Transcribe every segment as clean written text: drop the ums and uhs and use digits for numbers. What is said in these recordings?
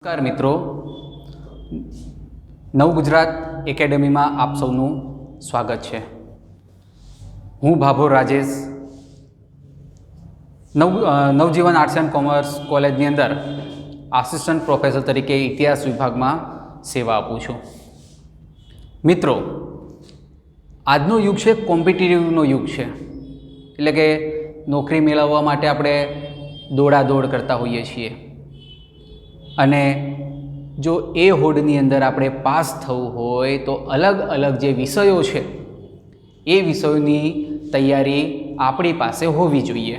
नमस्कार मित्रों, नव गुजरात एकेडमी में आप सौનું स्वागत है। हूँ भाभोर राजेश नवजीवन आर्ट्स एंड कॉमर्स कॉलेज अंदर आसिस्टंट प्रोफेसर तरीके इतिहास विभाग में सेवा आपू छूँ। मित्रों, आजनो युग है कॉम्पिटिटिवनो युग है, एटले के नौकरी मेळववा माटे आपणे दौड़ादौड़ करता होईए छीए अने जो ए होडनी अंदर आपणे पास थवुं होय तो अलग अलग जे विषयों छे ए विषयोनी तैयारी आपणी पासे होवी जोईए,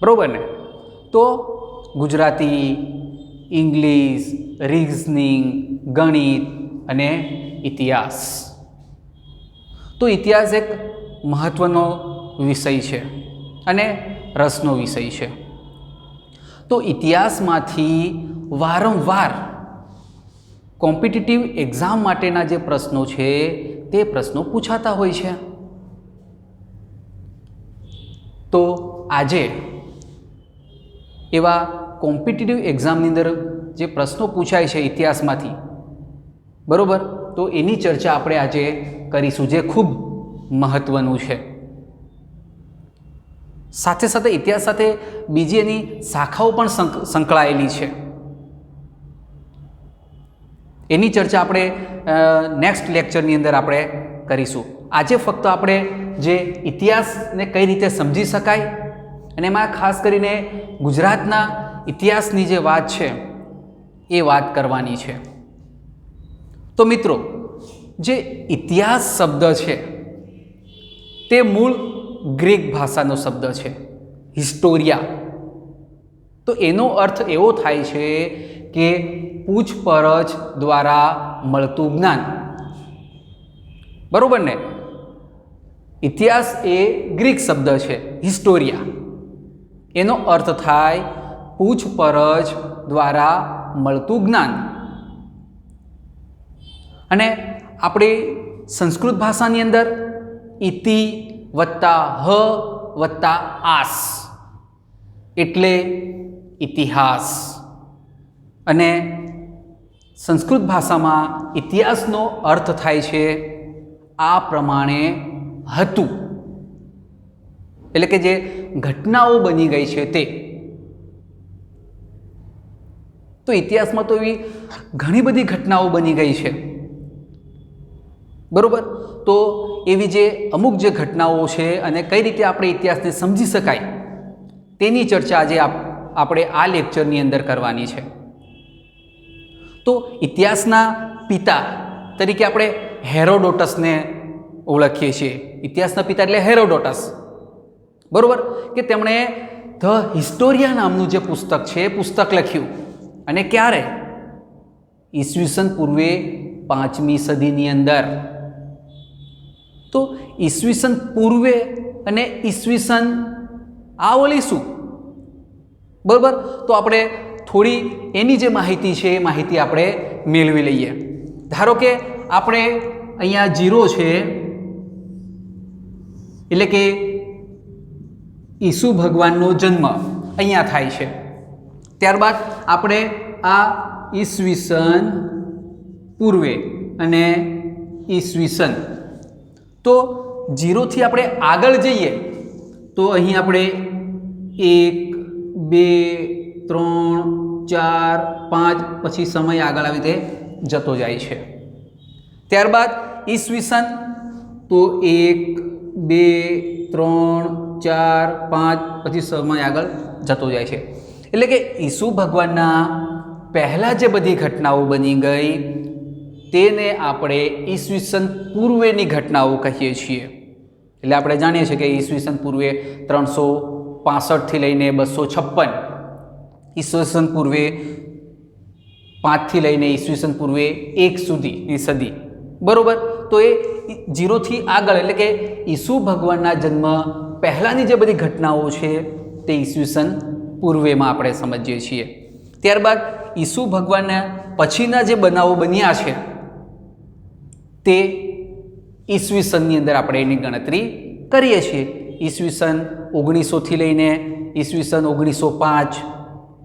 बरोबर ने? तो गुजराती, इंग्लिश, रीजनिंग, गणित अने इतिहास। तो इतिहास एक महत्वनो विषय है अने रसनो विषय है। तो इतिहास मांथी वारंवार कॉम्पिटिटिव एक्जाम माटेना जे प्रश्नों छे ते प्रश्नों पूछाता होय छे। तो आजे एवा कॉम्पिटिटिव एक्जामनी अंदर जे प्रश्नों पूछाय छे इतिहास मांथी, बरोबर, तो एनी चर्चा आपणे आजे करीशुं जे खूब महत्वनुं छे। साथे साथे इतिहास साथे बीजी एनी शाखाओ पण संकळायेली छे। एनी चर्चा आपणे नेक्स्ट लेक्चरनी अंदर आपणे करीशुं। आजे फक्त आपणे जे इतिहासने कई रीते समजी शकाय अने एमां खास करीने गुजरातना इतिहासनी जे वात छे ए वात करवानी छे। तो मित्रों, जे इतिहास शब्द छे ते मूळ ग्रीक भाषानो शब्द है, हिस्टोरिया। तो एनो अर्थ एवो थाय छे कि पूछपरछ द्वारा मळतुं ज्ञान, बरोबर ने? इतिहास ए ग्रीक शब्द है, हिस्टोरिया। एनो अर्थ थाय पूछपरछ द्वारा मळतुं ज्ञान। अने आपणी संस्कृत भाषानी अंदर इति वत्ता ह वत्ता आस एटले इतिहास। अने संस्कृत भाषा में इतिहासनो अर्थ थाय छे आ प्रमाणे हतुं, एटले के जे घटनाओं बनी गई छे ते। तो इतिहास में तो एवी घणी बधी घटनाओं बनी गई छे, बरोबर। तो एवी जे अमुक जे घटनाओं छे अने कई रीते आपणे इतिहासने समजी शकाय तेनी चर्चा आज आपणे आ लेक्चरनी अंदर करवानी छे। तो इतिहासना पिता तरीके आपणे हेरोडोटसने ओळखीए छीए। इतिहासना पिता एटले हेरोडोटस, बरोबर, के तेमणे ध हिस्टोरिया नामनुं जे पुस्तक छे पुस्तक लख्युं। अने क्यारे? ईस्वीसन पूर्वे 5મી सदीनी अंदर। तो ईस्वीसन पूर्वे अने ईस्वीसन आवली शुं, बराबर। तो आपणे थोड़ी एनी जे माहिती छे ए माहिती आपणे मेळवी लईए। धारो के आपणे अहींया 0 छे एटले के ईसु भगवाननो जन्म अहींया थाय छे। त्यारबाद आपणे आ ईस्वीसन पूर्वे अने ईस्वीसन, तो 0 थी आपणे आगळ जईए तो अहीं आपणे 1 2 3 4 5 पछी समय आगळ आवी ते जतो जाय छे। त्यारबाद ईस्वीसन, तो 1 2 3 4 5 पछी समय आगळ जतो जाय छे। एटले के ईसु भगवानना पहला जे बधी घटनाओं बनी गई तेने आपणे ईस्वीसन पूर्वेनी घटनाओं कहीए छीए। एटले आपणे जाणीए छीए के ईस्वीसन पूर्वे 365 थी लईने 256, ईस्वीसन पूर्वे 5 थी लईने ईस्वीसन पूर्वे 1 सुधीनी सदी, बरोबर। तो ए 0 थी आगळ एटले के ईसु भगवानना जन्म पहलानी जे बधी घटनाओं छे ते ईस्वीसन पूर्वेमां आपणे समजीए छीए। त्यारबाद ईसु भगवानना पछीना जे बनावो बन्या छे ते ईस्वीसननी अंदर आपणे एनी गणतरी करीए छीए। ईस्वीसन 1900 थी लईने ईस्वीसन 1905,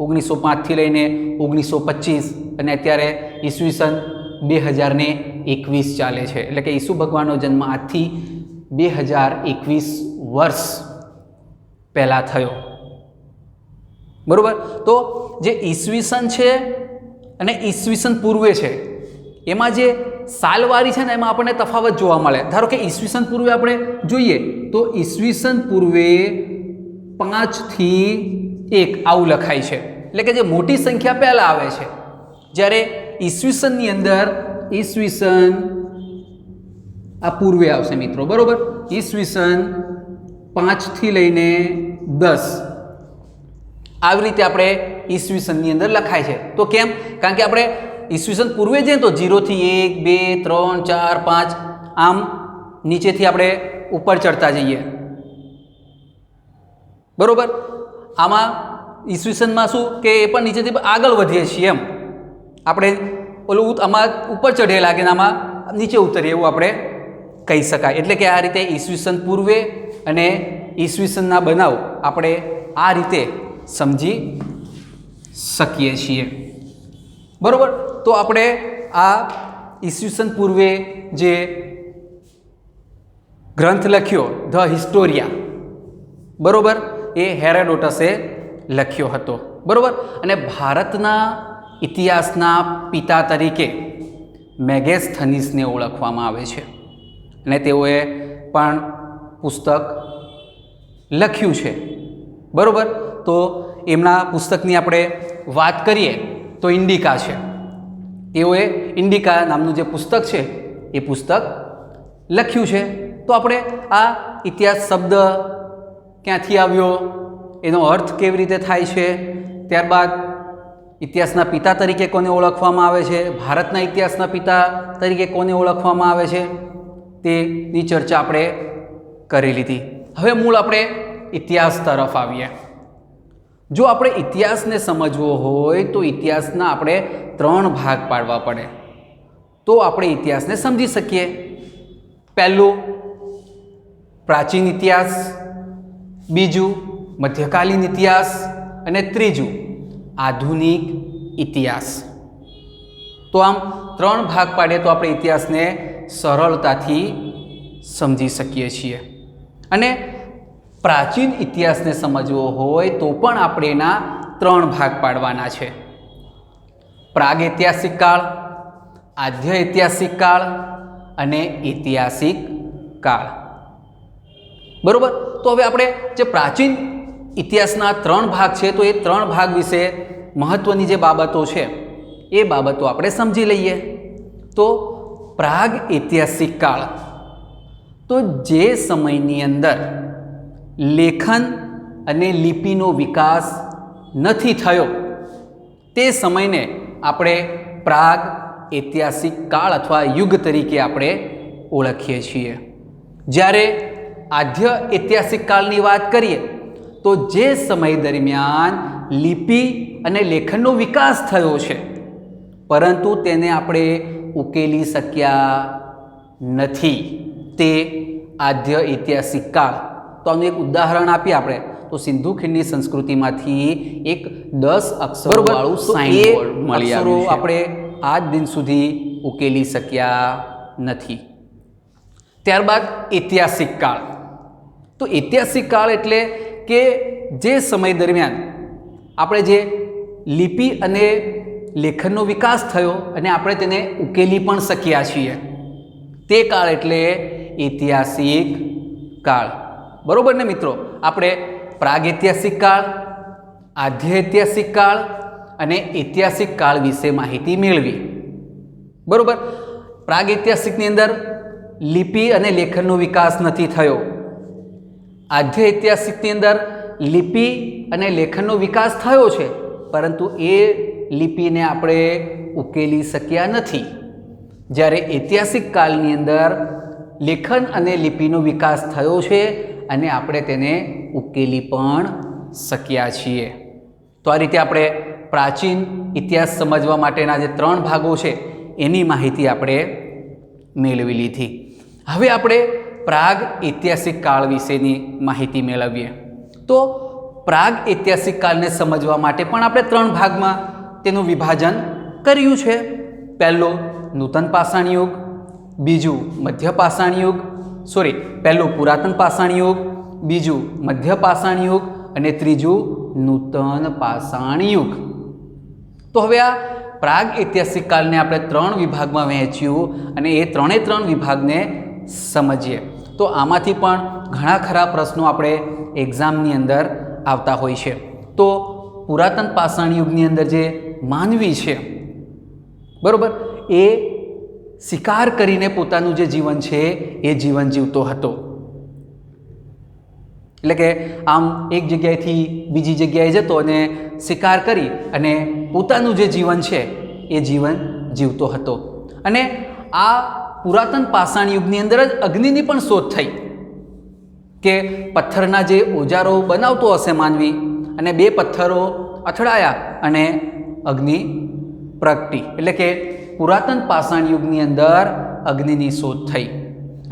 1905 થી લઈને 1925 અને અત્યારે ઈસવીસન 2021 ચાલે છે. એટલે કે ઈસુ ભગવાનનો જન્મ આજથી 2021 વર્ષ પહેલાં થયો. બરાબર. તો જે ઈસવીસન છે અને ઈસવીસન પૂર્વે છે એમાં જે સાલવારી છે ને એમાં આપણને તફાવત જોવા મળે. ધારો કે ઈસવીસન પૂર્વે આપણે જોઈએ તો ઈસવીસન પૂર્વે 5 થી 1 આવું લખાય છે. એટલે કે જે મોટી સંખ્યા પહેલાં આવે છે, જ્યારે ઈસવીસનની અંદર ઈસવીસન આ પૂર્વે આવશે મિત્રો. બરાબર. ઈસવીસન 5 થી લઈને 10 આવી રીતે આપણે ઈસવીસનની અંદર લખાય છે. તો કેમ? કારણ કે આપણે ઈસવીસન પૂર્વે જઈએ તો 0 થી 1, 2, 3, 4, 5 આમ નીચેથી આપણે ઉપર ચડતા જઈએ. બરાબર. આમાં ઈસવીસનમાં શું કે એ પણ નીચેથી આગળ વધીએ છીએ એમ. આપણે ઓલું આમાં ઉપર ચઢે લાગે ને આમાં નીચે ઉતરીએ એવું આપણે કહી શકાય. એટલે કે આ રીતે ઈસવીસન પૂર્વે અને ઈસવીસનના બનાવ આપણે આ રીતે સમજી શકીએ છીએ. બરાબર. તો આપણે આ ઈસવીસન પૂર્વે જે ગ્રંથ લખ્યો ધ હિસ્ટોરિયા, બરાબર, એ હેરોડોટસે લખ્યો હતો. બરાબર. અને ભારતના ઇતિહાસના પિતા તરીકે મેગેસ્થનીસને ઓળખવામાં આવે છે અને તેઓએ પણ પુસ્તક લખ્યું છે. બરાબર. તો એમના પુસ્તકની આપણે વાત કરીએ તો ઇન્ડિકા છે. તેઓએ ઇન્ડિકા નામનું જે પુસ્તક છે એ પુસ્તક લખ્યું છે. તો આપણે આ ઇતિહાસ શબ્દ ક્યાંથી આવ્યો, એનો અર્થ કેવી રીતે થાય છે, ત્યારબાદ ઇતિહાસના પિતા તરીકે કોને ઓળખવામાં આવે છે, ભારતના ઇતિહાસના પિતા તરીકે કોને ઓળખવામાં આવે છે, તેની ચર્ચા આપણે કરી લીધી. હવે મૂળ આપણે ઇતિહાસ તરફ આવીએ. જો આપણે ઇતિહાસને સમજવો હોય તો ઇતિહાસના આપણે 3 ભાગ પાડવા પડે તો આપણે ઇતિહાસને સમજી શકીએ. પહેલું પ્રાચીન ઇતિહાસ, બીજું મધ્યકાલીન ઇતિહાસ અને ત્રીજું આધુનિક ઇતિહાસ. તો આમ 3 ભાગ પાડીએ તો આપણે ઇતિહાસને સરળતાથી સમજી શકીએ છીએ. અને પ્રાચીન ઇતિહાસને સમજવો હોય તો પણ આપણે એના 3 ભાગ પાડવાના છે. પ્રાગૈતિહાસિક કાળ, આદ્ય ઐતિહાસિક કાળ અને ઐતિહાસિક કાળ. બરાબર. તો હવે આપણે જે પ્રાચીન ઇતિહાસના 3 ભાગ છે તો એ 3 ભાગ વિશે મહત્ત્વની જે બાબતો છે એ બાબતો આપણે સમજી લઈએ. તો પ્રાગ ઐતિહાસિક કાળ, તો જે સમયની અંદર લેખન અને લિપિનો વિકાસ નથી થયો તે સમયને આપણે પ્રાગ ઐતિહાસિક કાળ અથવા યુગ તરીકે આપણે ઓળખીએ છીએ. જ્યારે આદ્ય ઐતિહાસિક કાળની વાત કરીએ તો જે સમય દરમિયાન લિપિ અને લેખનનો વિકાસ થયો છે પરંતુ તેને આપણે ઉકેલી શક્યા નથી, તે આદ્ય ઐતિહાસિક કાળ. તો આનું એક ઉદાહરણ આપીએ આપણે તો સિંધુ ખીણની સંસ્કૃતિમાંથી એક 10 અક્ષરોવાળું સાઇનબોર્ડ મળી આવ્યું છે. આપણે આજ દિન સુધી ઉકેલી શક્યા નથી. ત્યારબાદ ઐતિહાસિક કાળ. તો ઐતિહાસિક કાળ એટલે કે જે સમય દરમિયાન આપણે જે લિપિ અને લેખનનો વિકાસ થયો અને આપણે તેને ઉકેલી પણ શક્યા છીએ તે કાળ એટલે ઐતિહાસિક કાળ. બરાબર ને મિત્રો? આપણે પ્રાગૈતિહાસિક કાળ, આદ્ય ઐતિહાસિક કાળ અને ઐતિહાસિક કાળ વિશે માહિતી મેળવી. બરાબર. પ્રાગૈતિહાસિકની અંદર લિપિ અને લેખનનો વિકાસ નથી થયો. આદ્ય ઐતિહાસિકની અંદર લિપિ અને લેખનનો વિકાસ થયો છે પરંતુ એ લિપિને આપણે ઉકેલી શક્યા નથી. જ્યારે ઐતિહાસિક કાળની અંદર લેખન અને લિપિનો વિકાસ થયો છે અને આપણે તેને ઉકેલી પણ શક્યા છીએ. તો આ રીતે આપણે પ્રાચીન ઇતિહાસ સમજવા માટેના જે 3 ભાગો છે એની માહિતી આપણે મેળવી લીધી. હવે આપણે પ્રાગ ઐતિહાસિક કાળ વિશેની માહિતી મેળવીએ. તો પ્રાગ ઐતિહાસિક કાળને સમજવા માટે પણ આપણે 3 ભાગમાં તેનું વિભાજન કર્યું છે. પહેલો નૂતન પાષાણ યુગ, બીજું મધ્ય પાષાણ યુગ, પહેલું પુરાતન પાષાણ યુગ, બીજું મધ્ય પાષાણ યુગ અને ત્રીજું નૂતન પાષાણ યુગ. તો હવે આ પ્રાગ ઐતિહાસિક કાળને આપણે 3 વિભાગમાં વહેંચ્યું અને એ 3 વિભાગને સમજીએ. તો આમાંથી પણ ઘણા ખરા પ્રશ્નો આપણે એક્ઝામની અંદર આવતા હોય છે. તો પુરાતન પાષાણ યુગની અંદર જે માનવી છે, બરોબર, એ શિકાર કરીને પોતાનું જે જીવન છે એ જીવન જીવતો હતો. એટલે કે આમ એક જગ્યાએથી બીજી જગ્યાએ જતો અને શિકાર કરી અને પોતાનું જે જીવન છે એ જીવન જીવતો હતો. અને આ પુરાતન પાષાણ યુગની અંદર જ અગ્નિની પણ શોધ થઈ કે પથ્થરના જે ઓજારો બનાવતો હશે માનવી અને 2 પથ્થરો અથડાયા અને અગ્નિ પ્રગટી. એટલે કે પુરાતન પાષાણ યુગની અંદર અગ્નિની શોધ થઈ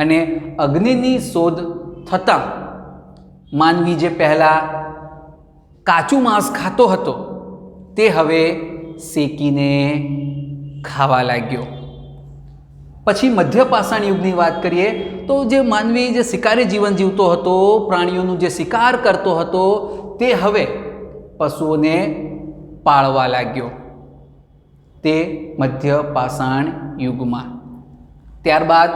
અને અગ્નિની શોધ થતાં માનવી જે પહેલાં કાચું માંસ ખાતો હતો તે હવે શેકીને ખાવા લાગ્યો. પછી મધ્ય પાષાણ યુગની વાત કરીએ તો જે માનવી જે શિકારી જીવન જીવતો હતો, પ્રાણીઓનું જે શિકાર કરતો હતો, તે હવે પશુઓને પાળવા લાગ્યો. તે મધ્ય પાષાણ યુગમાં. ત્યારબાદ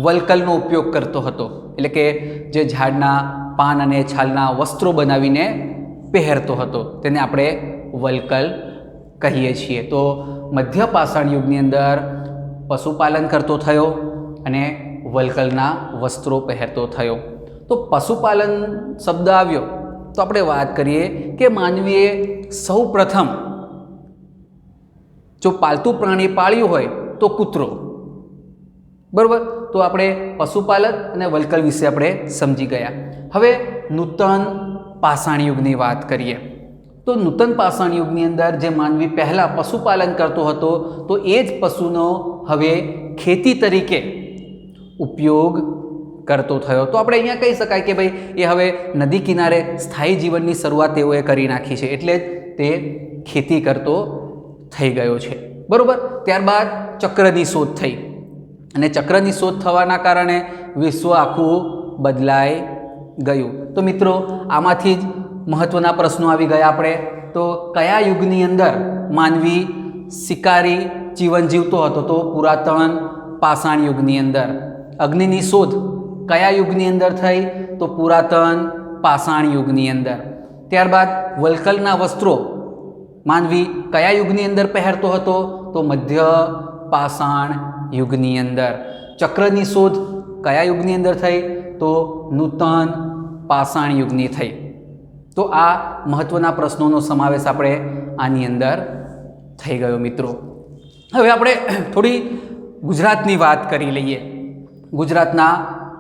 વલ્કલનો ઉપયોગ કરતો હતો, એટલે કે જે ઝાડના પાન અને છાલના વસ્ત્રો બનાવીને પહેરતો હતો, તેને આપણે વલ્કલ કહીએ છીએ. તો મધ્ય પાષાણ યુગની અંદર પશુપાલન કરતો થયો અને વલ્કલના વસ્ત્રો પહેરતો થયો. તો પશુપાલન શબ્દ આવ્યો તો આપણે વાત કરીએ કે માનવીએ સૌ પ્રથમ જો પાલતુ પ્રાણી પાળ્યું હોય તો કૂતરો, બરાબર. તો આપણે પશુપાલન અને વલ્કલ વિશે આપણે સમજી ગયા. હવે નૂતન પાષાણ યુગની વાત કરીએ તો નૂતન પાષાણ યુગની અંદર જે માનવી પહેલાં પશુપાલન કરતો હતો તો એ જ પશુનો હવે ખેતી તરીકે ઉપયોગ કરતો થયો. તો આપણે અહીંયા કહી શકાય કે ભાઈ એ હવે નદી કિનારે સ્થાયી જીવનની શરૂઆત તેઓએ કરી નાખી છે, એટલે જ તે ખેતી કરતો થઈ ગયો છે, બરાબર. ત્યારબાદ ચક્રની શોધ થઈ અને ચક્રની શોધ થવાના કારણે વિશ્વ આખું બદલાઈ ગયું. તો મિત્રો આમાંથી જ મહત્ત્વના પ્રશ્નો આવી ગયા આપણે. તો કયા યુગની અંદર માનવી શિકારી જીવન જીવતો હતો? તો પુરાતન પાષાણ યુગની અંદર. અગ્નિની શોધ કયા યુગની અંદર થઈ? તો પુરાતન પાષાણ યુગની અંદર. ત્યારબાદ વલ્કલના વસ્ત્રો માનવી કયા યુગની અંદર પહેરતો હતો? તો મધ્ય પાષાણ યુગની અંદર. ચક્રની શોધ કયા યુગની અંદર થઈ? તો નૂતન પાષાણ યુગની થઈ. તો આ મહત્ત્વના પ્રશ્નોનો સમાવેશ આપણે આની અંદર થઈ ગયો મિત્રો. હવે આપણે થોડી ગુજરાતની વાત કરી લઈએ, ગુજરાતના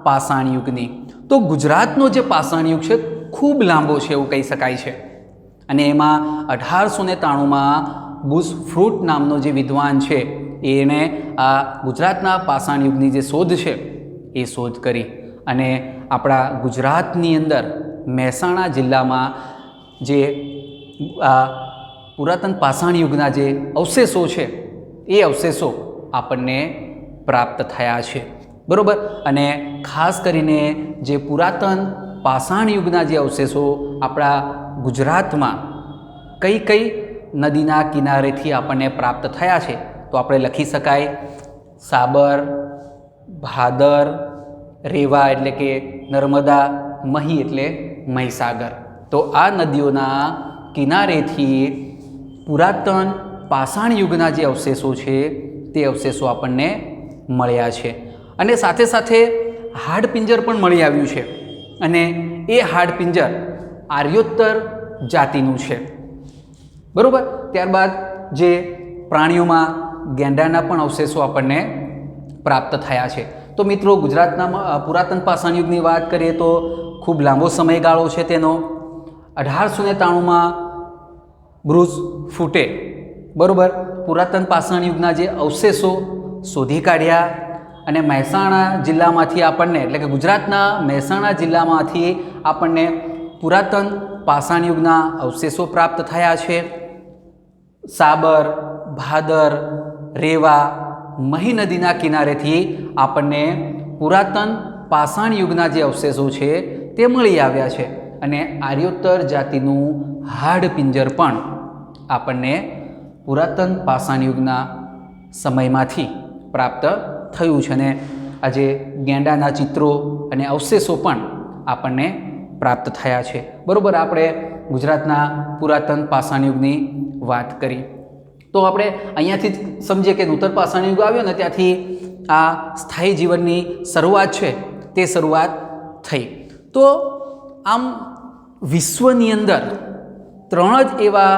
પાષાણ યુગની. તો ગુજરાતનો જે પાષાણ યુગ છે ખૂબ લાંબો છે એવું કહી શકાય છે. અને એમાં 1893માં બુશફ્રૂટ નામનો જે વિદ્વાન છે એણે આ ગુજરાતના પાષાણ યુગની જે શોધ છે એ શોધ કરી અને આપણા ગુજરાતની અંદર મહેસાણા જિલ્લામાં જે આ પુરાતન પાષાણ યુગના જે અવશેષો છે એ અવશેષો આપણને પ્રાપ્ત થયા છે, બરાબર. અને ખાસ કરીને જે પુરાતન પાષાણ યુગના જે અવશેષો આપણા ગુજરાતમાં કઈ કઈ નદીના કિનારેથી આપણને પ્રાપ્ત થયા છે તો આપણે લખી શકાય સાબર, ભાદર, રેવા એટલે કે નર્મદા, મહી એટલે મહીસાગર. તો આ નદીઓના કિનારેથી પુરાતન પાષાણ યુગના જે અવશેષો છે તે અવશેષો આપણને મળ્યા છે. અને સાથે સાથે હાડપિંજર પણ મળી આવ્યું છે અને એ હાડપિંજર આર્યોત્તર જાતિનું છે, બરાબર. ત્યારબાદ જે પ્રાણીઓમાં ગેંડાના પણ અવશેષો આપણને પ્રાપ્ત થયા છે. તો મિત્રો ગુજરાતના પુરાતન પાષાણ યુગની વાત કરીએ તો ખૂબ લાંબો સમયગાળો છે તેનો. 1893માં બુશફ્રૂટે, બરાબર, પુરાતન પાષાણ યુગના જે અવશેષો શોધી કાઢ્યા અને મહેસાણા જિલ્લામાંથી આપણને, એટલે કે ગુજરાતના મહેસાણા જિલ્લામાંથી આપણને પુરાતન પાષાણ યુગના અવશેષો પ્રાપ્ત થયા છે. સાબર, ભાદર, રેવા, મહી નદીના કિનારેથી આપણને પુરાતન પાષાણ યુગના જે અવશેષો છે તે મળી આવ્યા છે. અને આર્યોત્તર જાતિનું હાડપિંજર પણ આપણને પુરાતન પાષાણ યુગના સમયમાંથી પ્રાપ્ત થયું છે. અને આજે ગેંડાના ચિત્રો અને અવશેષો પણ આપણને પ્રાપ્ત થયા છે. બરાબર, આપણે ગુજરાતના પુરાતન પાષાણ યુગની વાત કરી તો આપણે અહીંયાથી જ સમજીએ કે નૂતન પાષાણ યુગ આવ્યો ને ત્યાંથી આ સ્થાયી જીવનની શરૂઆત છે તે શરૂઆત થઈ. તો આમ વિશ્વની અંદર 3 જ એવા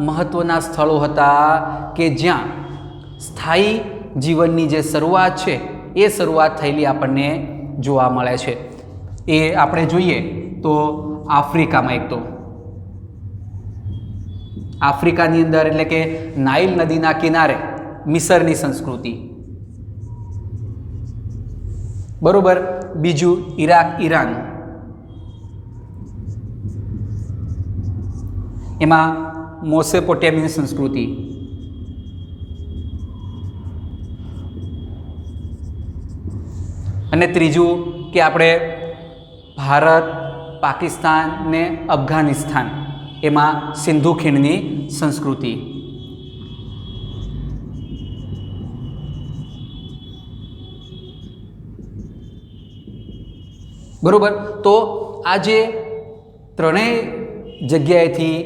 મહત્ત્વના સ્થળો હતા કે જ્યાં સ્થાયી જીવનની જે શરૂઆત છે એ શરૂઆત થયેલી આપણને જોવા મળે છે. એ આપણે જોઈએ તો આફ્રિકામાં એક તો આફ્રિકાની અંદર એટલે કે નાઇલ નદીના કિનારે મિસરની સંસ્કૃતિ. બરોબર, બીજું ઈરાક, ઈરાન, એમાં મોસેપોટેમિયન સંસ્કૃતિ. અને ત્રીજું કે આપણે ભારત, પાકિસ્તાન ને અફઘાનિસ્તાન, એમાં સિંધુ ખીણની સંસ્કૃતિ. બરોબર, તો આ જે ત્રણેય જગ્યાએથી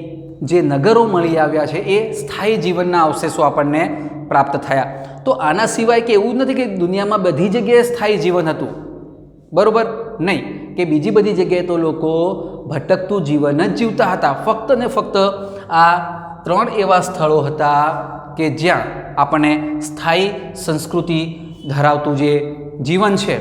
જે નગરો મળી આવ્યા છે એ સ્થાયી જીવનના અવશેષો આપણને પ્રાપ્ત થયા. તો આના સિવાય કે એવું નથી કે દુનિયામાં બધી જગ્યાએ સ્થાયી જીવન હતું. બરોબર, નહીં કે બીજી બધી જગ્યાએ તો લોકો ભટકતું જીવન જ જીવતા હતા. ફક્ત ને ફક્ત આ 3 એવા સ્થળો હતા કે જ્યાં આપણને સ્થાયી સંસ્કૃતિ ધરાવતું જે જીવન છે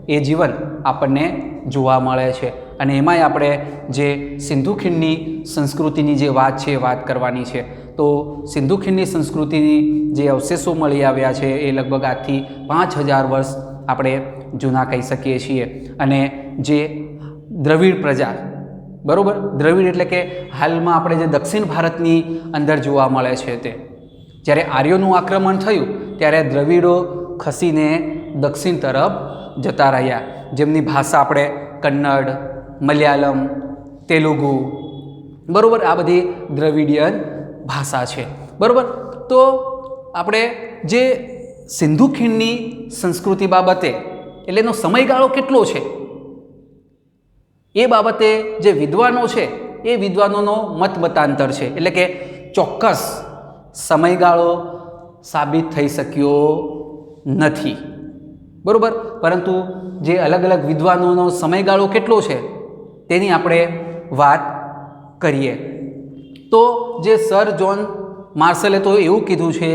એ જીવન આપણને જોવા મળે છે. અને એમાંય આપણે જે સિંધુ ખીણની સંસ્કૃતિની જે વાત છે એ વાત કરવાની છે. તો સિંધુ ખીણની સંસ્કૃતિની જે અવશેષો મળી આવ્યા છે એ લગભગ આજથી 5000 વર્ષ આપણે જૂના કહી શકીએ છીએ. અને જે દ્રવિડ પ્રજા, બરાબર, દ્રવિડ એટલે કે હાલમાં આપણે જે દક્ષિણ ભારતની અંદર જોવા મળે છે તે જ્યારે આર્યોનું આક્રમણ થયું ત્યારે દ્રવિડો ખસીને દક્ષિણ તરફ જતા રહ્યા, જેમની ભાષા આપણે કન્નડ, મલયાલમ, તેલુગુ, બરાબર, આ બધી દ્રવિડિયન ભાષા છે. બરાબર, તો આપણે જે સિંધુ ખીણની સંસ્કૃતિ બાબતે એટલે એનો સમયગાળો કેટલો છે એ બાબતે જે વિદ્વાનો છે એ વિદ્વાનોનો મતમતાંતર છે. એટલે કે ચોક્કસ સમયગાળો સાબિત થઈ શક્યો નથી. બરાબર, પરંતુ જે અલગ અલગ વિદ્વાનોનો સમયગાળો કેટલો છે તેની આપણે વાત કરીએ તો જે સર જોન માર્શલે તો એવું કીધું છે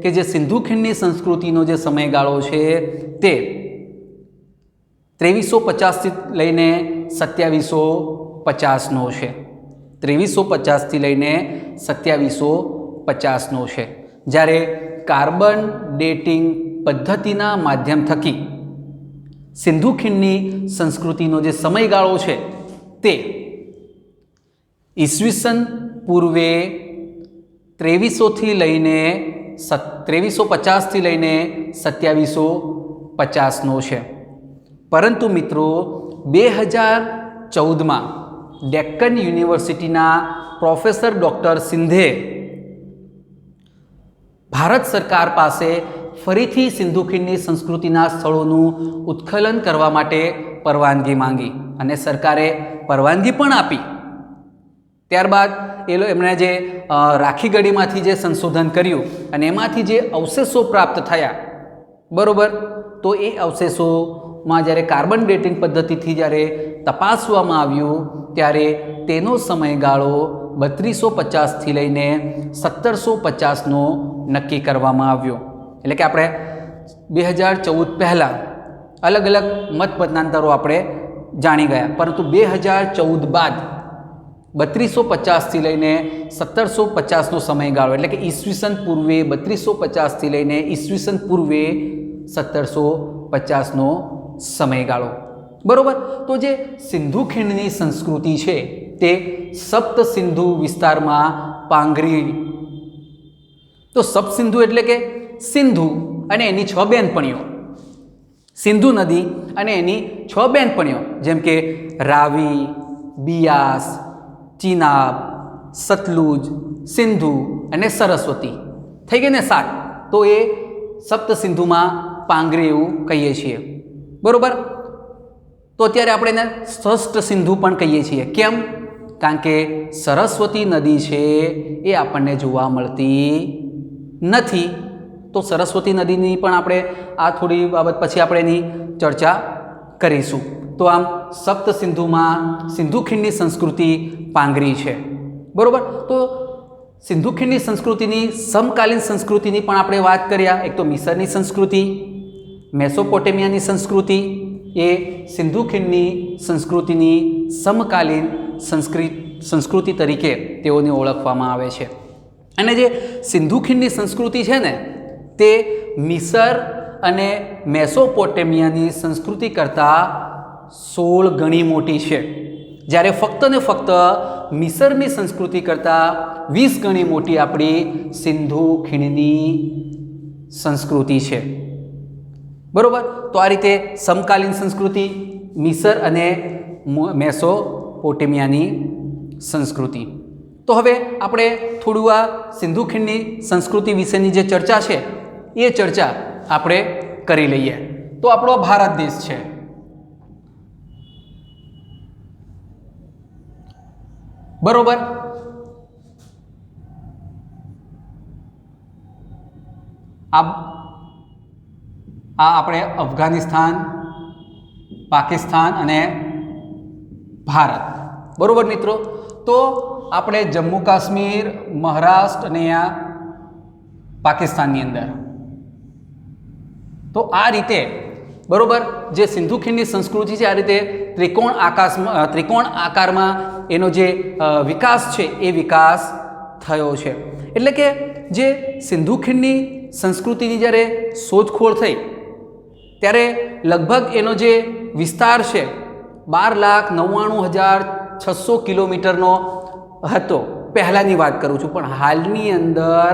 કે જે સિંધુ ખીણની સંસ્કૃતિનો જે સમયગાળો છે તે 2350થી લઈને 2750નો છે. 2350થી લઈને 2750નો છે. જ્યારે કાર્બન ડેટિંગ પદ્ધતિના માધ્યમ થકી સિંધુ ખીણની સંસ્કૃતિનો જે સમયગાળો છે તે ઈસવીસન પૂર્વે 2350થી લઈને 2750નો છે. પરંતુ મિત્રો 2014માં ડેક્કન યુનિવર્સિટીના પ્રોફેસર ડૉક્ટર સિંધે ભારત સરકાર પાસે ફરીથી સિંધુ ખીણની સંસ્કૃતિના સ્થળોનું ઉત્ખનન કરવા માટે પરવાનગી માંગી અને સરકારે પરવાનગી પણ આપી. ત્યારબાદ એમણે જે રાખી ગઢીમાંથી જે સંશોધન કર્યું અને એમાંથી જે અવશેષો પ્રાપ્ત થયા, બરાબર, તો એ અવશેષોમાં જ્યારે કાર્બન ડેટિંગ પદ્ધતિથી જ્યારે તપાસવામાં આવ્યું ત્યારે તેનો સમયગાળો 3250થી લઈને 1750નો નક્કી કરવામાં આવ્યો. એટલે કે આપણે 2014 પહેલાં અલગ અલગ મતમતાંતરો આપણે જાણી ગયા, પરંતુ 2014 બાદ 3250થી લઈને 1750નો સમયગાળો એટલે કે ઈસવીસન પૂર્વે 3250થી લઈને ઈસવીસન પૂર્વે 1750નો સમયગાળો. બરાબર, તો જે સિંધુ ખીણની સંસ્કૃતિ છે તે સપ્તસિંધુ વિસ્તારમાં પાંગરી. તો સપ્તસિંધુ એટલે કે સિંધુ અને એની 6 બહેનપણીઓ, સિંધુ નદી અને એની 6 બહેનપણીઓ, જેમ કે રાવી, બિયાસ, ચિનાબ, સતલુજ, સિંધુ અને સરસ્વતી. થઈ ગઈ ને 7. તો એ સપ્તસિંધુમાં પાંગરી એવું કહીએ છીએ. બરોબર. તો અત્યારે આપણે એને ષષ્ઠ સિંધુ પણ કહીએ છીએ. કેમ? કારણ કે સરસ્વતી નદી છે એ આપણને જોવા મળતી નથી. તો સરસ્વતી નદીની પણ આપણે આ થોડી બાબત પછી આપણે એની ચર્ચા કરીશું. તો આમ સપ્તસિંધુમાં સિંધુ ખીણની સંસ્કૃતિ પાંગરી છે. બરોબર. તો સિંધુ ખીણની સંસ્કૃતિની સમકાલીન સંસ્કૃતિની પણ આપણે વાત કર્યા. એક તો મિસરની સંસ્કૃતિ, મેસોપોટેમિયાની સંસ્કૃતિ, એ સિંધુ ખીણની સંસ્કૃતિની સમકાલીન સંસ્કૃતિ તરીકે તેઓને ઓળખવામાં આવે છે. અને જે સિંધુ ખીણની સંસ્કૃતિ છે ને તે મિસર અને મેસોપોટેમિયાની સંસ્કૃતિ કરતાં 16 ગણી મોટી છે. જ્યારે ફક્ત ને ફક્ત મિસરની સંસ્કૃતિ કરતાં 20 ગણી મોટી આપણી સિંધુ ખીણની સંસ્કૃતિ છે. બરોબર. તો આ રીતે સમકાલીન સંસ્કૃતિ, મિસર અને મેસોપોટેમિયાની સંસ્કૃતિ. તો હવે આપણે થોડું આ સિંધુ ખીણની સંસ્કૃતિ વિશેની જે ચર્ચા છે એ ચર્ચા આપણે કરી લઈએ. તો આપણો ભારત દેશ છે. બરોબર. આ આપણે અફઘાનિસ્તાન, પાકિસ્તાન અને ભારત. બરોબર મિત્રો. તો આપણે જમ્મુ કાશ્મીર, મહારાષ્ટ્ર અને અહીંયા પાકિસ્તાનની અંદર. તો આ રીતે બરોબર જે સિંધુ ખીણની સંસ્કૃતિ છે આ રીતે ત્રિકોણ આકારમાં એનો જે વિકાસ છે એ વિકાસ થયો છે. એટલે કે જે સિંધુ ખીણની સંસ્કૃતિની જ્યારે શોધખોળ થઈ ત્યારે લગભગ એનો જે વિસ્તાર છે 12,99,600 કિલોમીટરનો હતો. પહેલાંની વાત કરું છું, પણ હાલની અંદર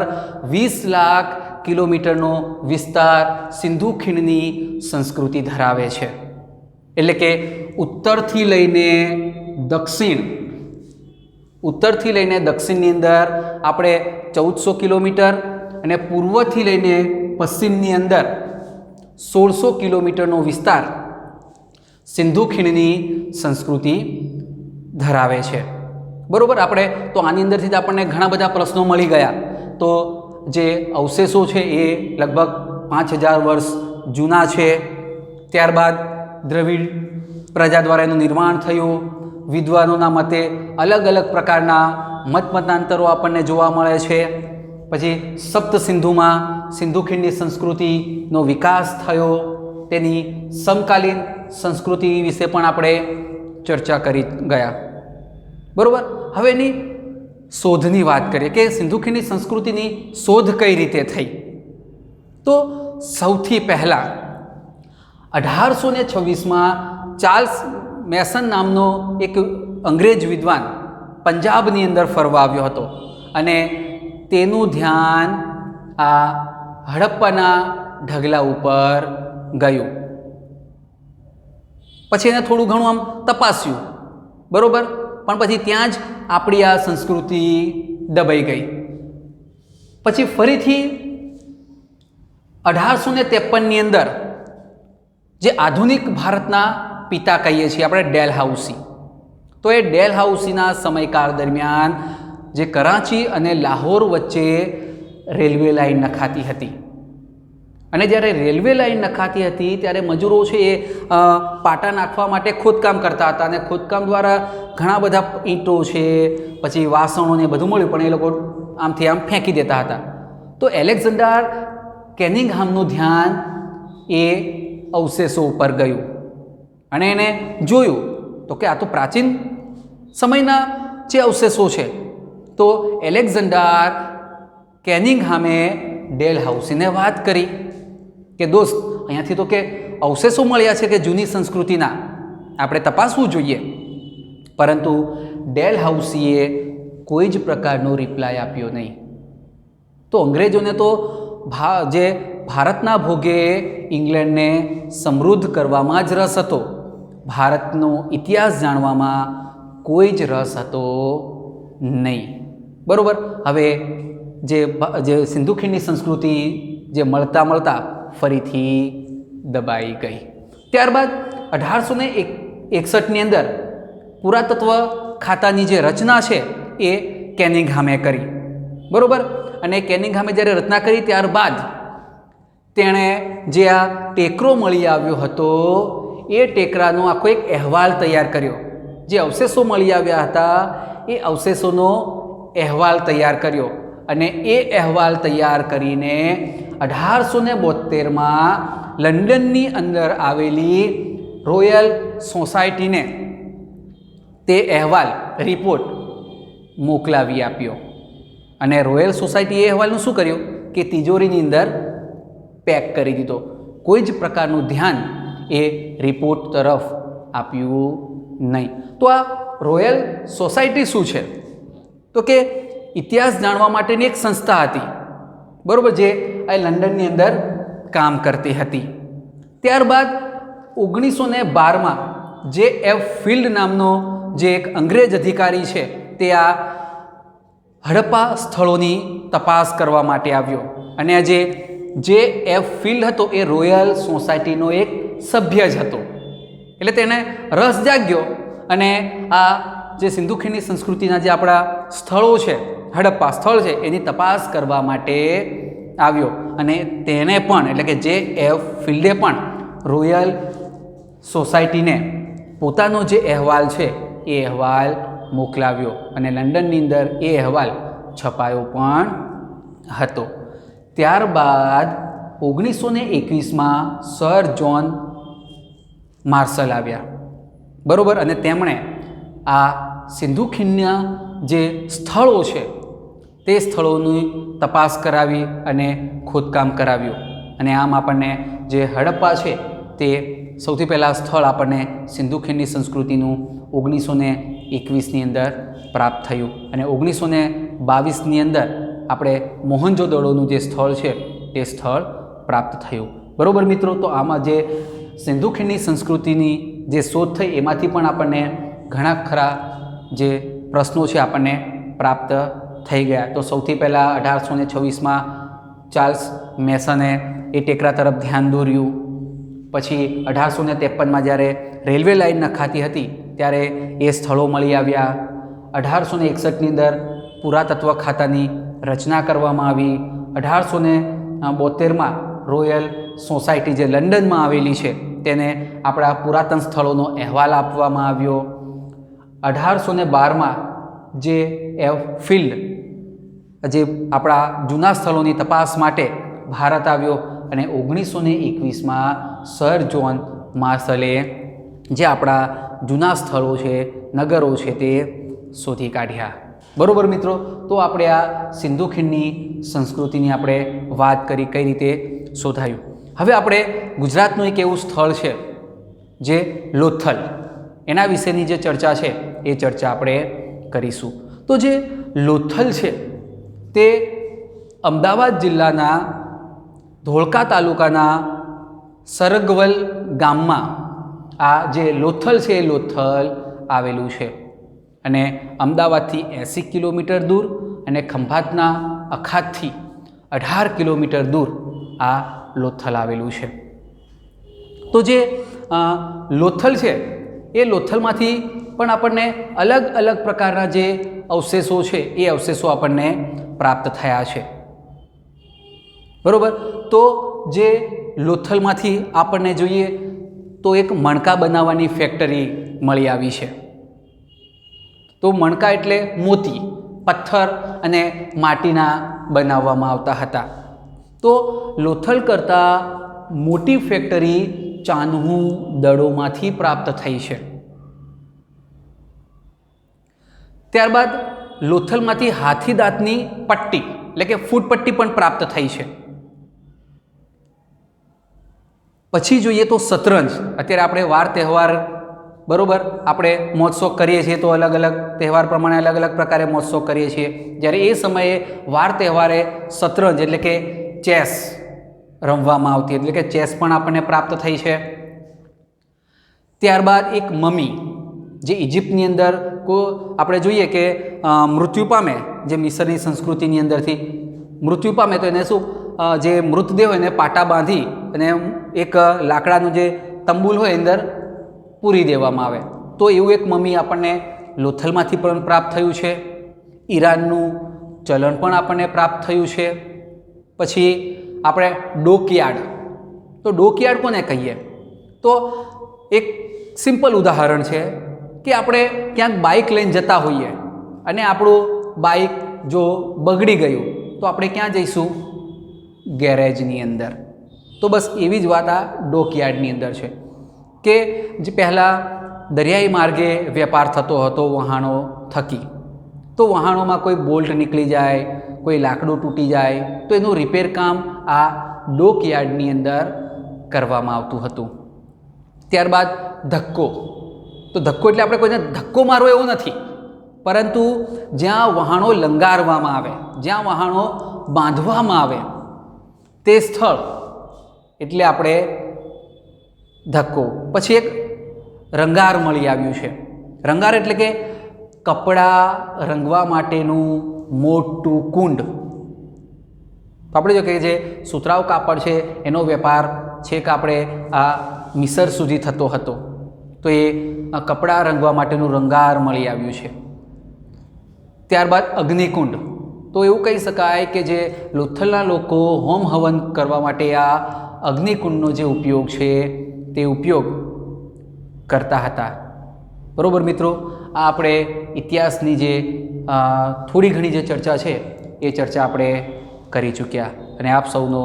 20 લાખ કિલોમીટરનો વિસ્તાર સિંધુ ખીણની સંસ્કૃતિ ધરાવે છે. એટલે કે ઉત્તરથી લઈને દક્ષિણની અંદર આપણે 1400 કિલોમીટર અને પૂર્વથી લઈને પશ્ચિમની અંદર 1600 કિલોમીટરનો વિસ્તાર સિંધુ ખીણની સંસ્કૃતિ ધરાવે છે. બરોબર. આપણે તો આની અંદરથી જ આપણને ઘણા બધા પ્રશ્નો મળી ગયા. તો જે અવશેષો છે એ લગભગ 5000 વર્ષ જૂના છે. ત્યારબાદ દ્રવિડ પ્રજા દ્વારા એનું નિર્માણ થયું. વિદ્વાનોના મતે અલગ અલગ પ્રકારના મતાંતરો આપણને જોવા મળે છે. પછી સપ્તસિંધુમાં સિંધુ ખીણની સંસ્કૃતિનો વિકાસ થયો. તેની સમકાલીન સંસ્કૃતિ વિશે પણ આપણે ચર્ચા કરી ગયા. બરોબર. હવે એની શોધની વાત કરીએ કે સિંધુ ખીણની સંસ્કૃતિની શોધ કઈ રીતે થઈ. તો સૌથી પહેલાં 1826માં ચાર્લ્સ મેસન નામનો એક અંગ્રેજ વિદ્વાન પંજાબની અંદર ફરવા આવ્યો હતો અને તેનું ધ્યાન આ હડપ્પાના ઢગલા ઉપર ગયું. પછી એને થોડું ઘણું આમ તપાસ્યું. બરોબર. પણ પછી ત્યાં જ આપણી આ સંસ્કૃતિ દબાઈ ગઈ. પછી ફરીથી 1853ની અંદર જે આધુનિક ભારતના પિતા કહીએ છીએ આપણે ડેલહાઉસી, તો એ ડેલહાઉસીના સમયકાળ દરમિયાન જે કરાચી અને લાહોર વચ્ચે રેલવે લાઇન નખાતી હતી અને જ્યારે રેલવે લાઇન નખાતી હતી ત્યારે મજૂરો છે એ પાટા નાખવા માટે ખોદકામ કરતા હતા અને ખોદકામ દ્વારા ઘણા બધા ઈંટો છે પછી વાસણો ને બધું મળ્યું, પણ એ લોકો આમથી આમ ફેંકી દેતા હતા. તો એલેક્ઝાન્ડર કેનિંગહામનું ધ્યાન એ અવશેષો ઉપર ગયું અને એને જોયું તો કે આ તો પ્રાચીન સમયના જે અવશેષો છે. તો એલેક્ઝાન્ડર કેનિંગહામે ડેલહાઉસીને વાત કરી કે દોસ્ત, અહીંયાથી તો કે અવશેષો મળ્યા છે કે જૂની સંસ્કૃતિના, આપણે તપાસવું જોઈએ. પરંતુ ડેલહાઉસીએ કોઈ જ પ્રકારનો રિપ્લાય આપ્યો નહીં. તો અંગ્રેજોને તો જે ભારતના ભોગે ઇંગ્લેન્ડને સમૃદ્ધ કરવામાં જ રસ હતો, ભારતનો ઇતિહાસ જાણવામાં કોઈ જ રસ હતો નહીં. બરાબર. હવે જે સિંધુ ખીણની સંસ્કૃતિ જે મળતા મળતા ફરીથી દબાઈ ગઈ. ત્યારબાદ 1861ની અંદર પુરાતત્વ ખાતાની જે રચના છે એ કેનિંગહામે કરી. બરાબર. અને કેનિંગહામે જ્યારે રચના કરી ત્યારબાદ તેણે જે આ ટેકરો મળી આવ્યો હતો એ ટેકરાનો આખો એક અહેવાલ તૈયાર કર્યો. જે અવશેષો મળી આવ્યા હતા એ અવશેષોનો અહેવાલ તૈયાર કર્યો અને એ અહેવાલ તૈયાર કરીને 1872માં લંડનની અંદર આવેલી રોયલ સોસાયટીને તે અહેવાલ રિપોર્ટ મોકલાવી આપ્યો. અને રોયલ સોસાયટીએ એ અહેવાલનું શું કર્યું કે તિજોરીની અંદર પેક કરી દીધો. કોઈ જ પ્રકારનું ધ્યાન એ રિપોર્ટ તરફ આપ્યું નહીં. તો આ રોયલ સોસાયટી શું છે? તો કે ઇતિહાસ જાણવા માટેની એક સંસ્થા હતી. બરાબર. જે આ લંડનની અંદર કામ કરતી હતી. ત્યારબાદ 1912માં જે એફ ફિલ્ડ નામનો જે એક અંગ્રેજ અધિકારી છે તે આ હડપ્પા સ્થળોની તપાસ કરવા માટે આવ્યો. અને જે એફ ફિલ્ડ હતો એ રોયલ સોસાયટીનો એક સભ્ય જ હતો. એટલે તેને રસ જાગ્યો અને આ જે સિંધુ ખીણની સંસ્કૃતિના જે આપણા સ્થળો છે, હડપ્પા સ્થળ છે, એની તપાસ કરવા માટે આવ્યો. અને તેને પણ એટલે કે જે એફ ફિલ્ડે પણ રોયલ સોસાયટીને પોતાનો જે અહેવાલ છે એ અહેવાલ મોકલાવ્યો અને લંડનની અંદર એ અહેવાલ છપાયો પણ હતો. ત્યારબાદ 1921માં સર જ્હોન માર્શલ આવ્યા. બરાબર. અને તેમણે આ સિંધુ ખીણના જે સ્થળો છે તે સ્થળોની તપાસ કરાવી અને ખોદકામ કરાવ્યું. અને આમ આપણને જે હડપ્પા છે તે સૌથી પહેલાં સ્થળ આપણને સિંધુ ખીણની સંસ્કૃતિનું 1921ની અંદર પ્રાપ્ત થયું. અને 1922ની અંદર આપણે મોહનજોદડોનું જે સ્થળ છે એ સ્થળ પ્રાપ્ત થયું. બરાબર મિત્રો. તો આમાં જે સિંધુ ખીણની સંસ્કૃતિની જે શોધ થઈ એમાંથી પણ આપણને ઘણા ખરા જે પ્રશ્નો છે આપણને પ્રાપ્ત થઈ ગયા. તો સૌથી પહેલાં 1826માં ચાર્લ્સ મેસને એ ટેકરા તરફ ધ્યાન દોર્યું. પછી 1853માં જ્યારે રેલવે લાઇન નખાતી હતી ત્યારે એ સ્થળો મળી આવ્યા. 1861ની અંદર પુરાતત્વ ખાતાની રચના કરવામાં આવી. 1872માં રોયલ સોસાયટી જે લંડનમાં આવેલી છે તેને આપણા પુરાતન સ્થળોનો અહેવાલ આપવામાં આવ્યો. 1812માં જે એફ ફિલ્ડ જે આપણા જૂના સ્થળોની તપાસ માટે ભારત આવ્યો. અને 1921માં સર જ્હોન માર્શલે જે આપણા જૂના સ્થળો છે, નગરો છે તે શોધી કાઢ્યા. બરાબર મિત્રો. તો આપણે આ સિંધુ ખીણની સંસ્કૃતિની આપણે વાત કરી કઈ રીતે શોધાયું. હવે આપણે ગુજરાતનું એક એવું સ્થળ છે જે લોથલ, એના વિશેની જે ચર્ચા છે એ ચર્ચા આપણે કરીશું. તો જે લોથલ છે તે અમદાવાદ જિલ્લાના ધોળકા તાલુકાના સરગવલ ગામમાં આ જે લોથલ છે એ લોથલ આવેલું છે. અને અમદાવાદથી 80 કિલોમીટર દૂર અને ખંભાતના અખાતથી 18 કિલોમીટર દૂર આ લોથલ આવેલું છે. તો જે લોથલ છે એ લોથલમાંથી પણ આપણને અલગ અલગ પ્રકારના જે અવશેષો છે એ અવશેષો આપણને પ્રાપ્ત થયા છે. બરાબર. તો જે લોથલમાંથી આપણને જોઈએ તો એક મણકા બનાવવાની ફેક્ટરી મળી આવી છે. તો મણકા એટલે મોતી, પથ્થર અને માટીના બનાવવામાં આવતા હતા. તો લોથલ કરતાં મોટી ફેક્ટરી ચાન્હુ દડોમાંથી પ્રાપ્ત થઈ છે. ત્યારબાદ લોથલમાંથી હાથીદાંતની પટ્ટી એટલે કે ફૂટ પટ્ટી પણ પ્રાપ્ત થઈ છે. પછી જોઈએ તો શતરંજ. અત્યારે આપણે વાર તહેવાર બરાબર, આપણે મહોત્સવ કરીએ છીએ તો અલગ અલગ તહેવાર પ્રમાણે અલગ અલગ પ્રકારે મહોત્સવ કરીએ છીએ. જ્યારે એ સમયે વાર તહેવારે શતરંજ એટલે કે ચેસ રમવામાં આવતી, એટલે કે ચેસ પણ આપણને પ્રાપ્ત થઈ છે. ત્યારબાદ એક મમી, જે ઇજિપ્તની અંદર આપણે જોઈએ કે મૃત્યુ પામે, જે મિસરની સંસ્કૃતિની અંદરથી મૃત્યુ પામે તો એને શું, જે મૃતદેહ હોય એને પાટા બાંધી અને એક લાકડાનું જે તંબુલ હોય અંદર પૂરી દેવામાં આવે. તો એવું એક મમી આપણને લોથલમાંથી પણ પ્રાપ્ત થયું છે. ઈરાનનું ચલણ પણ આપણને પ્રાપ્ત થયું છે. પછી આપણે ડોકયાર્ડ, તો ડોકયાર્ડ કોને કહીએ? તો એક સિમ્પલ ઉદાહરણ છે કે આપણે ક્યાંક બાઇક લઈને જતા હોઈએ અને આપણું બાઇક જો બગડી ગયું તો આપણે ક્યાં જઈશું? ગેરેજની અંદર. તો બસ એવી જ વાત આ ડોકયાર્ડની અંદર છે કે જે પહેલાં દરિયાઈ માર્ગે વેપાર થતો હતો વહાણો થકી, તો વહાણોમાં કોઈ બોલ્ટ નીકળી જાય, કોઈ લાકડું તૂટી જાય તો એનું રિપેર કામ આ ડોકયાર્ડની અંદર કરવામાં આવતું હતું. ત્યારબાદ ધક્કો, તો ધક્કો એટલે આપણે કોઈને ધક્કો મારવો એવો નથી, પરંતુ જ્યાં વહાણો લંગારવામાં આવે, જ્યાં વહાણો બાંધવામાં આવે તે સ્થળ એટલે આપણે ધક્કો. પછી એક રંગાર મળી આવ્યું છે. રંગાર એટલે કે કપડાં રંગવા માટેનું મોટું કુંડ. તો આપણે જો કહીએ જે સુતરાઉ કાપડ છે એનો વેપાર છેક આપણે આ મિસર સુધી થતો હતો, તો એ કપડાં રંગવા માટેનું રંગાર મળી આવ્યું છે. ત્યારબાદ અગ્નિકુંડ, તો એવું કહી શકાય કે જે લોથલના લોકો હોમ હવન કરવા માટે આ અગ્નિકુંડનો જે ઉપયોગ છે તે ઉપયોગ કરતા હતા. બરાબર મિત્રો, આ આપણે ઇતિહાસની જે થોડી ઘણી જે ચર્ચા છે એ ચર્ચા આપણે કરી ચૂક્યા, અને આપ સૌનો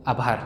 આભાર.